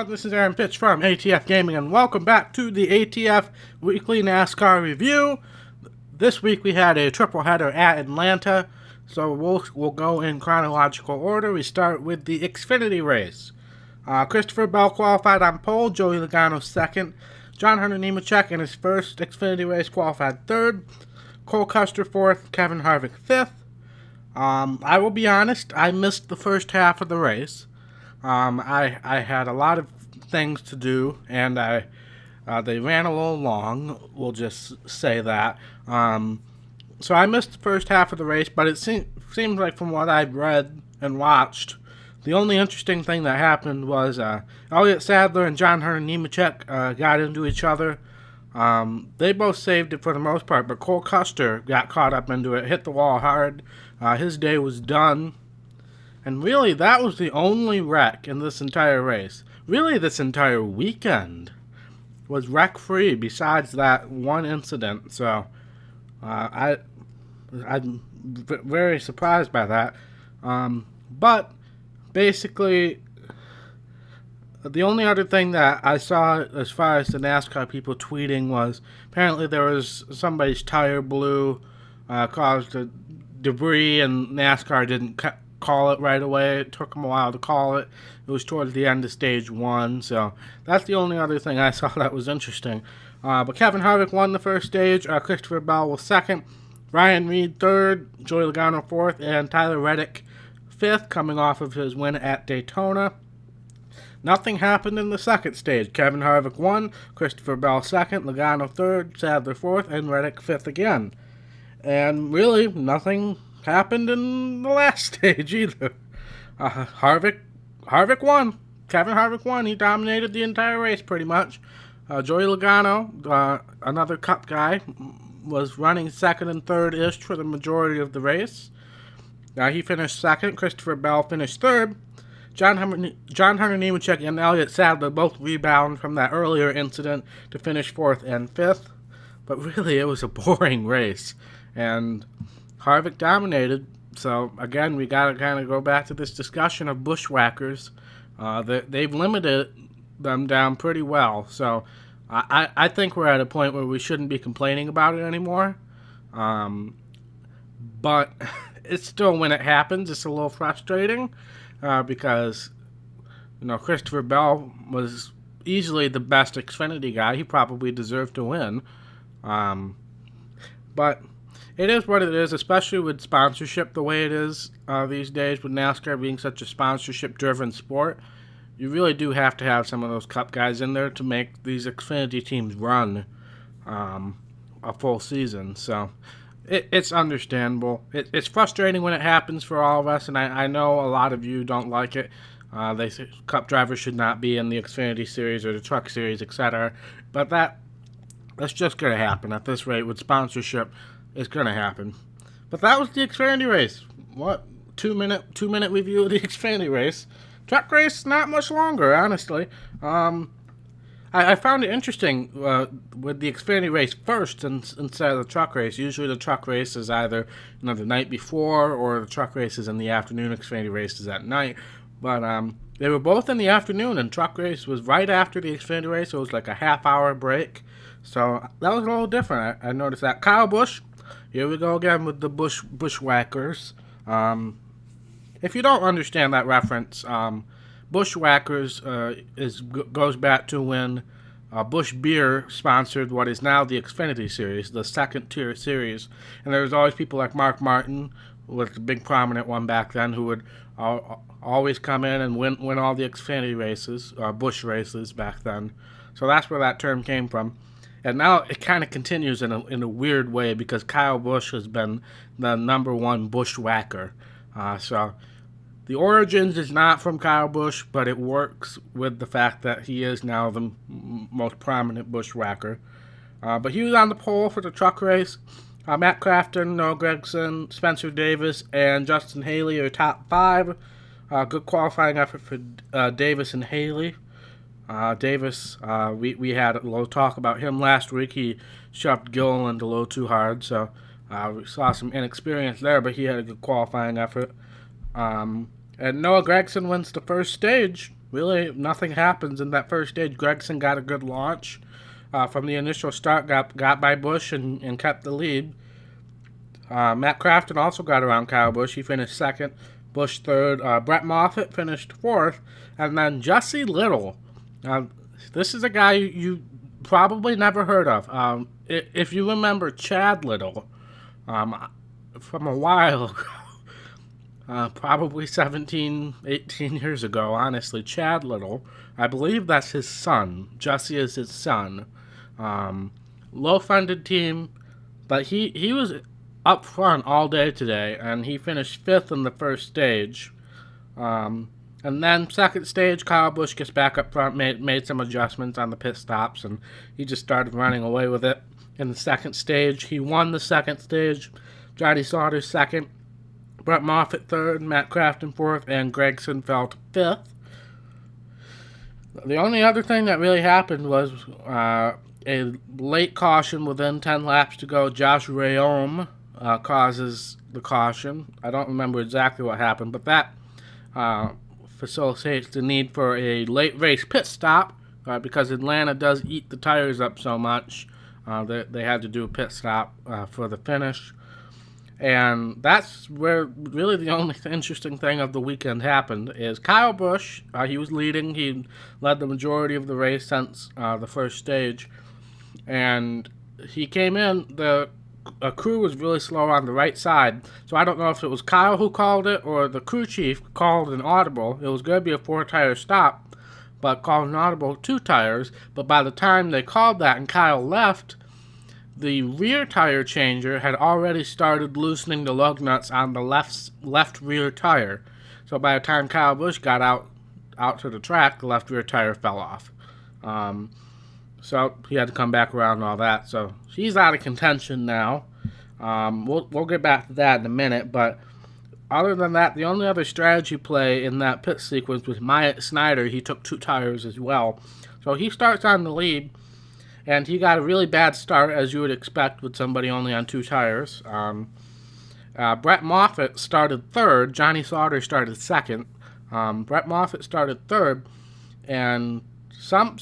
everyone, this is Aaron Pitch from ATF Gaming, and welcome back to the ATF Weekly NASCAR Review. This week we had a triple header at Atlanta, so we'll go in chronological order. We start with the Xfinity race. Christopher Bell qualified on pole, Joey Logano second, John Hunter Nemechek in his first Xfinity race qualified third, Cole Custer fourth, Kevin Harvick fifth. I will be honest, I missed the first half of the race. I had a lot of things to do, and they ran a little long, we'll just say that. So I missed the first half of the race, but it seems like from what I've read and watched, the only interesting thing that happened was Elliott Sadler and John Hunter Nemechek got into each other. They both saved it for the most part, but Cole Custer got caught up into it, hit the wall hard. His day was done. And really, that was the only wreck in this entire race. Really, this entire weekend was wreck-free besides that one incident. So, I'm very surprised by that. But, basically, the only other thing that I saw as far as the NASCAR people tweeting was apparently there was somebody's tire blew, caused a debris, and NASCAR didn't call it right away. It took them a while to call it. It was towards the end of stage one, so that's the only other thing I saw that was interesting. But Kevin Harvick won the first stage, Christopher Bell was second, Ryan Reed third, Joey Logano fourth, and Tyler Reddick fifth, coming off of his win at Daytona. Nothing happened in the second stage. Kevin Harvick won, Christopher Bell second, Logano third, Sadler fourth, and Reddick fifth again. And really, nothing happened in the last stage either. Harvick won. Kevin Harvick won. He dominated the entire race pretty much. Joey Logano, another Cup guy, was running second and third-ish for the majority of the race. He finished second. Christopher Bell finished third. John Hunter Nemechek and Elliott Sadler both rebound from that earlier incident to finish fourth and fifth. But really, it was a boring race. And Harvick dominated, so again, we got to kind of go back to this discussion of bushwhackers. They've limited them down pretty well, so I think we're at a point where we shouldn't be complaining about it anymore. But it's still, when it happens, it's a little frustrating because, Christopher Bell was easily the best Xfinity guy. He probably deserved to win. But it is what it is, especially with sponsorship the way it is these days, with NASCAR being such a sponsorship-driven sport. You really do have to have some of those Cup guys in there to make these Xfinity teams run a full season. So it's understandable. It's frustrating when it happens for all of us, and I know a lot of you don't like it. They say Cup drivers should not be in the Xfinity Series or the Truck Series, etc. But that's just going to happen at this rate with sponsorship. It's going to happen. But that was the Xfinity race. What? Two-minute review of the Xfinity race. Truck race, not much longer, honestly. I found it interesting with the Xfinity race first instead of the truck race. Usually the truck race is either the night before, or the truck race is in the afternoon. Xfinity race is at night. But they were both in the afternoon, and truck race was right after the Xfinity race. So it was like a half-hour break. So that was a little different. I noticed that. Kyle Busch. Here we go again with the bushwhackers. If you don't understand that reference, bushwhackers goes back to when Busch Beer sponsored what is now the Xfinity Series, the second-tier series. And there was always people like Mark Martin, who was the big prominent one back then, who would always come in and win all the Xfinity races, Busch races back then. So that's where that term came from. And now it kind of continues in a weird way because Kyle Busch has been the number one bushwhacker. So the origins is not from Kyle Busch, but it works with the fact that he is now the most prominent bushwhacker. But he was on the pole for the truck race. Matt Crafton, Noah Gragson, Spencer Davis, and Justin Haley are top five. Good qualifying effort for Davis and Haley. Davis, we had a little talk about him last week. He shoved Gilliland a little too hard, so we saw some inexperience there, but he had a good qualifying effort. And Noah Gragson wins the first stage really nothing happens in that first stage. Gregson got a good launch from the initial start, got by Busch and kept the lead. Matt Crafton also got around Kyle Busch. He finished second, Busch third. Brett Moffitt finished fourth, and then Jesse Little. This is a guy you probably never heard of. If you remember Chad Little from a while ago, probably 17, 18 years ago, honestly, Chad Little, I believe that's his son. Jesse is his son. Low-funded team, but he was up front all day today, and he finished fifth in the first stage. And then second stage, Kyle Busch gets back up front, made some adjustments on the pit stops, and he just started running away with it. In the second stage, he won the second stage. Johnny Sauter second, Brett Moffitt third, Matt Crafton fourth, and Gregson fell to fifth. The only other thing that really happened was a late caution within 10 laps to go. Josh Rayom causes the caution. I don't remember exactly what happened, but that facilitates the need for a late race pit stop because Atlanta does eat the tires up so much. They had to do a pit stop for the finish. And that's where really the only interesting thing of the weekend happened is Kyle Busch. He was leading. He led the majority of the race since the first stage. And he came in. The crew was really slow on the right side. So I don't know if it was Kyle who called it or the crew chief called an audible. It was going to be a 4-tire stop, but called an audible 2 tires. But by the time they called that and Kyle left, the rear tire changer had already started loosening the lug nuts on the left rear tire. So by the time Kyle Busch got out to the track, the left rear tire fell off. So he had to come back around and all that. So he's out of contention now. We'll get back to that in a minute. But other than that, the only other strategy play in that pit sequence was Myatt Snider. He took 2 tires as well. So he starts on the lead. And he got a really bad start, as you would expect with somebody only on 2 tires. Brett Moffitt started third. Johnny Sauter started second. Brett Moffitt started third. And some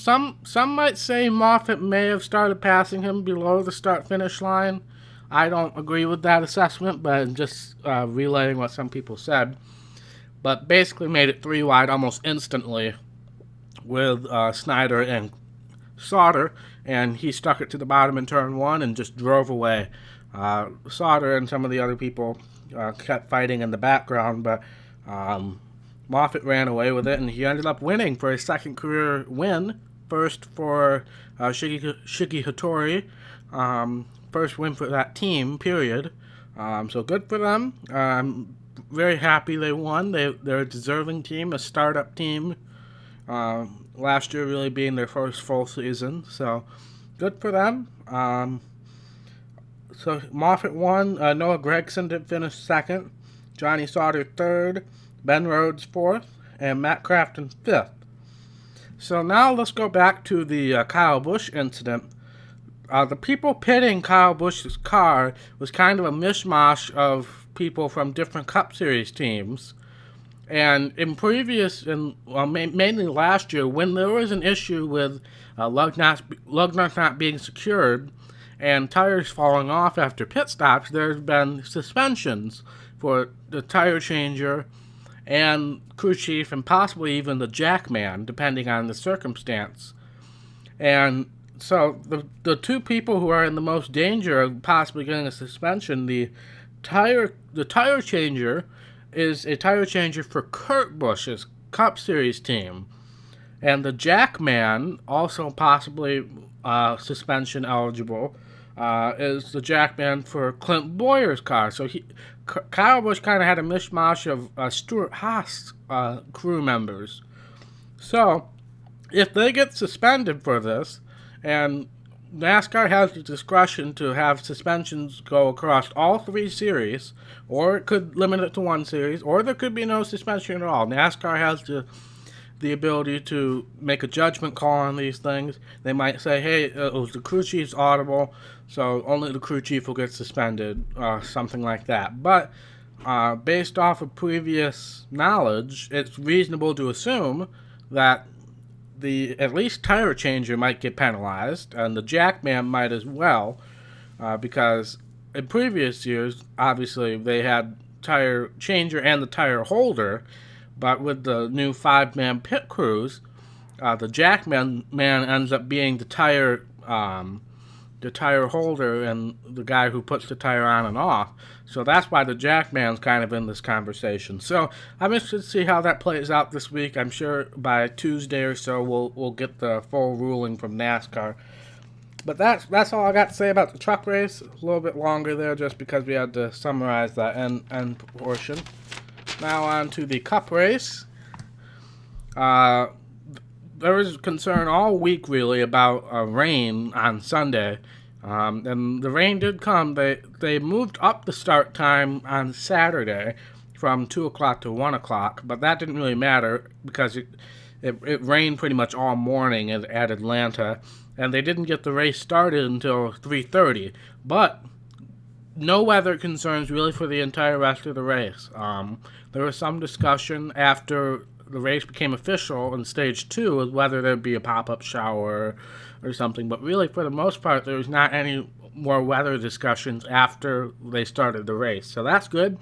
might say Moffitt may have started passing him below the start-finish line. I don't agree with that assessment, but I'm just relaying what some people said. But basically made it 3 wide almost instantly with Snider and Sauter, and he stuck it to the bottom in turn 1 and just drove away. Sauter and some of the other people kept fighting in the background, but Moffitt ran away with it, and he ended up winning for his second career win. First for Shiki Hattori, first win for that team, period. So good for them. I'm very happy they won. They're a deserving team, a startup team. Last year really being their first full season, so good for them. So Moffitt won. Noah Gragson did finish second. Johnny Sauter third. Ben Rhodes fourth. And Matt Crafton fifth. So now let's go back to the Kyle Busch incident. The people pitting Kyle Busch's car was kind of a mishmash of people from different Cup Series teams. And in mainly last year, when there was an issue with lug nuts not being secured and tires falling off after pit stops, there's been suspensions for the tire changer and crew chief and possibly even the jackman, depending on the circumstance. And so the 2 people who are in the most danger of possibly getting a suspension, the tire changer is a tire changer for Kurt Busch's Cup Series team. And the jackman, also possibly suspension eligible, is the jackman for Clint Boyer's car. So Kyle Busch kind of had a mishmash of Stuart Haas crew members. So if they get suspended for this, and NASCAR has the discretion to have suspensions go across all 3 series, or it could limit it to 1 series, or there could be no suspension at all. NASCAR has the ability to make a judgment call on these things. They might say, hey, it was the crew chief's audible, so only the crew chief will get suspended, something like that. But based off of previous knowledge, it's reasonable to assume that the at least tire changer might get penalized, and the jackman might as well, because in previous years, obviously, they had tire changer and the tire holder, but with the new five-man pit crews, the jackman ends up being the tire holder and the guy who puts the tire on and off. So that's why the jackman's kind of in this conversation. So I'm interested to see how that plays out this week. I'm sure by Tuesday or so we'll get the full ruling from NASCAR. But that's all I got to say about the truck race. A little bit longer there just because we had to summarize that end portion. Now on to the Cup race. There was concern all week really about rain on Sunday. And the rain did come. They moved up the start time on Saturday from 2 o'clock to 1 o'clock, but that didn't really matter because it rained pretty much all morning at Atlanta, and they didn't get the race started until 3:30. But no weather concerns really for the entire rest of the race. There was some discussion after the race became official in stage 2 of whether there'd be a pop-up shower or something, but really for the most part there was not any more weather discussions after they started the race, so that's good.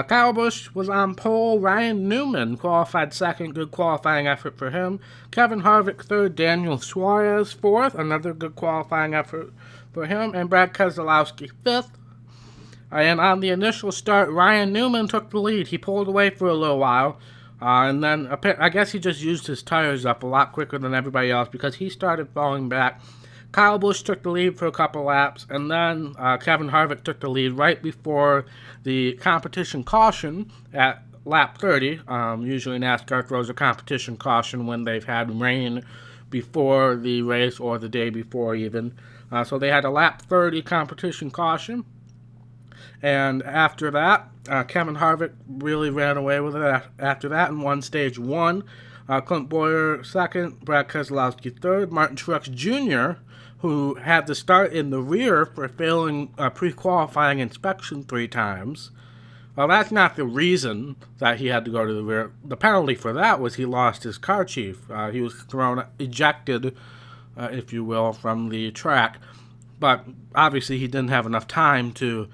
Kyle Busch was on pole. Ryan Newman qualified second, good qualifying effort for him. Kevin Harvick third, Daniel Suarez fourth, another good qualifying effort for him, and Brad Keselowski fifth. And on the initial start, Ryan Newman took the lead. He pulled away for a little while, and then I guess he just used his tires up a lot quicker than everybody else because he started falling back. Kyle Busch took the lead for a couple laps, and then Kevin Harvick took the lead right before the competition caution at lap 30. Usually NASCAR throws a competition caution when they've had rain before the race or the day before even. So they had a lap 30 competition caution. And after that, Kevin Harvick really ran away with it after that and won stage 1. Clint Bowyer second, Brad Keselowski third, Martin Truex Jr., who had to start in the rear for failing a pre-qualifying inspection 3 times. Well, that's not the reason that he had to go to the rear. The penalty for that was he lost his car chief. He was ejected, if you will, from the track. But obviously he didn't have enough time to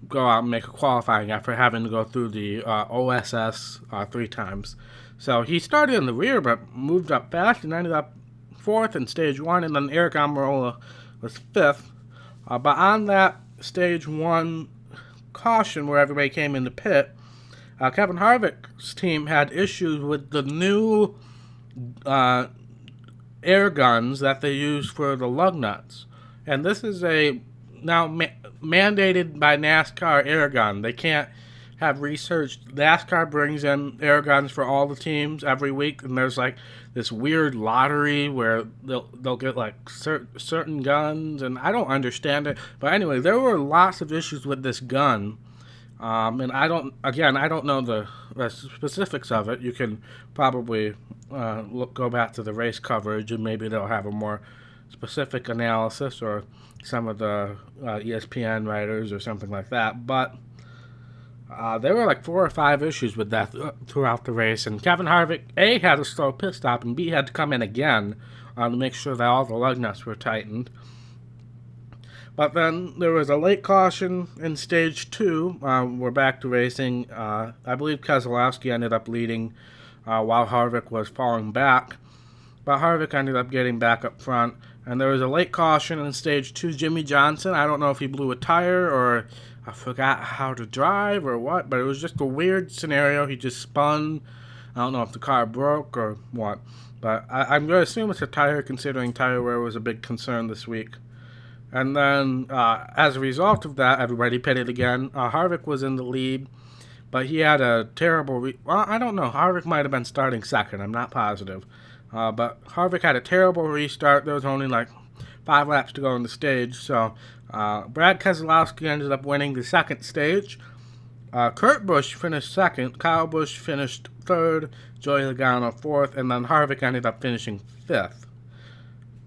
go out and make a qualifying effort, having to go through the OSS 3 times. So he started in the rear but moved up fast and ended up 4th in stage 1, and then Eric Almirola was 5th. But on that stage 1 caution where everybody came in the pit, Kevin Harvick's team had issues with the new air guns that they use for the lug nuts. And this is a now mandated by NASCAR air gun. They can't have researched. NASCAR brings in air guns for all the teams every week, and there's like this weird lottery where they'll get like certain guns, and I don't understand it. But anyway, there were lots of issues with this gun, and I don't know the specifics of it. You can probably go back to the race coverage, and maybe they'll have a more specific analysis, or some of the ESPN writers or something like that. But there were like 4 or 5 issues with that throughout the race, and Kevin Harvick, A, had a slow pit stop, and B, had to come in again to make sure that all the lug nuts were tightened. But then there was a late caution in stage 2. We're back to racing. I believe Keselowski ended up leading while Harvick was falling back, but Harvick ended up getting back up front. And there was a late caution in stage 2. Jimmy Johnson, I don't know if he blew a tire or I forgot how to drive or what, but it was just a weird scenario. He just spun. I don't know if the car broke or what, but I'm going to assume it's a tire, considering tire wear was a big concern this week. And then as a result of that, everybody pitted again. Harvick was in the lead, but he had a terrible well, I don't know. Harvick might have been starting second. I'm not positive. But Harvick had a terrible restart. There was only like 5 laps to go in the stage. So Brad Keselowski ended up winning the second stage. Kurt Busch finished second. Kyle Busch finished third. Joey Logano fourth. And then Harvick ended up finishing 5th.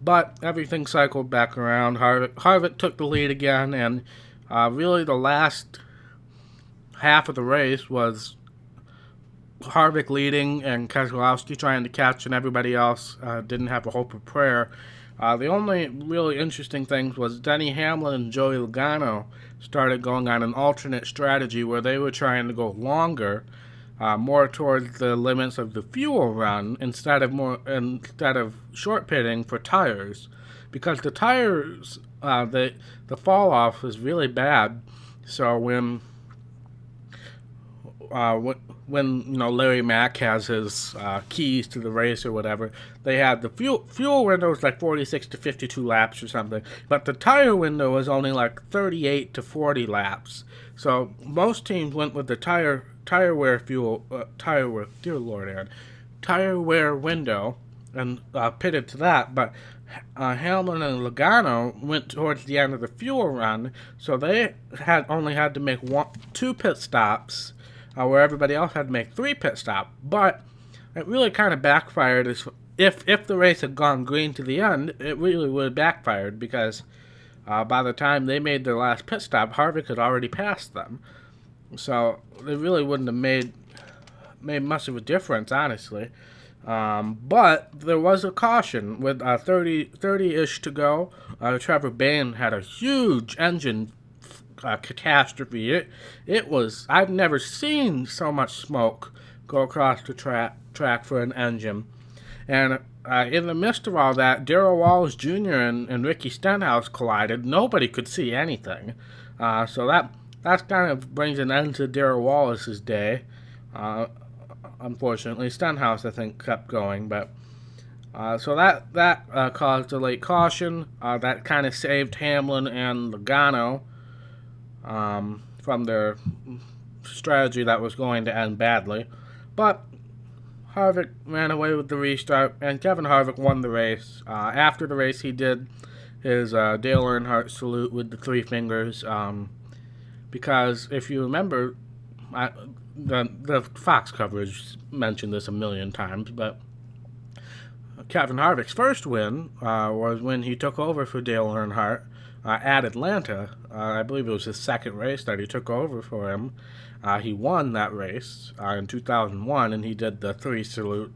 But everything cycled back around. Harvick took the lead again. And really the last half of the race was Harvick leading and Keselowski trying to catch, and everybody else didn't have a hope of prayer. The only really interesting things was Denny Hamlin and Joey Logano started going on an alternate strategy where they were trying to go longer, more towards the limits of the fuel run instead of short pitting for tires, because the tires the fall off is really bad. So when Larry Mack has his keys to the race or whatever, they had the fuel window was like 46 to 52 laps or something, but the tire window was only like 38 to 40 laps. So most teams went with the tire wear window and pitted to that, but Hamlin and Logano went towards the end of the fuel run, so they only had to make 2 pit stops, where everybody else had to make 3 pit stops. But it really kind of backfired. If the race had gone green to the end, it really would have backfired, because by the time they made their last pit stop, Harvick had already passed them. So it really wouldn't have made much of a difference, honestly. But there was a caution with 30-ish to go. Trevor Bayne had a huge engine catastrophe. It was, I've never seen so much smoke go across the track for an engine. And in the midst of all that, Darrell Wallace Jr. and Ricky Stenhouse collided. Nobody could see anything. So that kind of brings an end to Darrell Wallace's day. Unfortunately, Stenhouse, I think, kept going, but so that caused a late caution. That kind of saved Hamlin and Logano from their strategy that was going to end badly. But Harvick ran away with the restart, and Kevin Harvick won the race. After the race, he did his Dale Earnhardt salute with the 3 fingers, because if you remember, the Fox coverage mentioned this a million times, but Kevin Harvick's first win was when he took over for Dale Earnhardt at Atlanta. I believe it was his second race that he took over for him. He won that race in 2001, and he did the 3 salute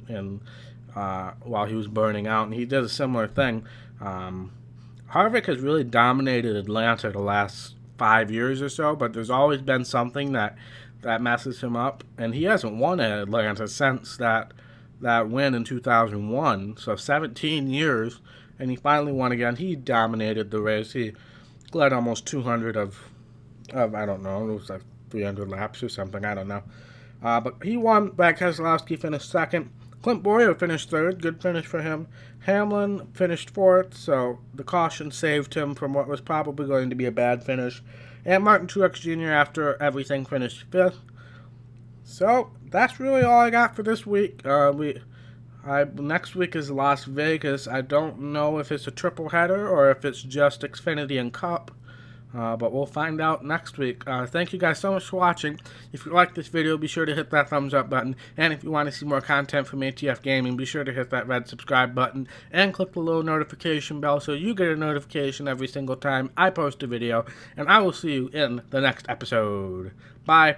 while he was burning out, and he did a similar thing. Harvick has really dominated Atlanta the last 5 years or so, but there's always been something that messes him up, and he hasn't won at Atlanta since that win in 2001, so 17 years, and he finally won again. He dominated the race. He led almost 200 of I don't know, it was like 300 laps or something, I don't know. But he won. Brad Keselowski finished second. Clint Bowyer finished third. Good finish for him. Hamlin finished fourth, so the caution saved him from what was probably going to be a bad finish. And Martin Truex Jr., after everything, finished fifth. So that's really all I got for this week. Next week is Las Vegas. I don't know if it's a triple header or if it's just Xfinity and Cup. But we'll find out next week. Thank you guys so much for watching. If you like this video, be sure to hit that thumbs up button. And if you want to see more content from ATF Gaming, be sure to hit that red subscribe button and click the little notification bell so you get a notification every single time I post a video. And I will see you in the next episode. Bye.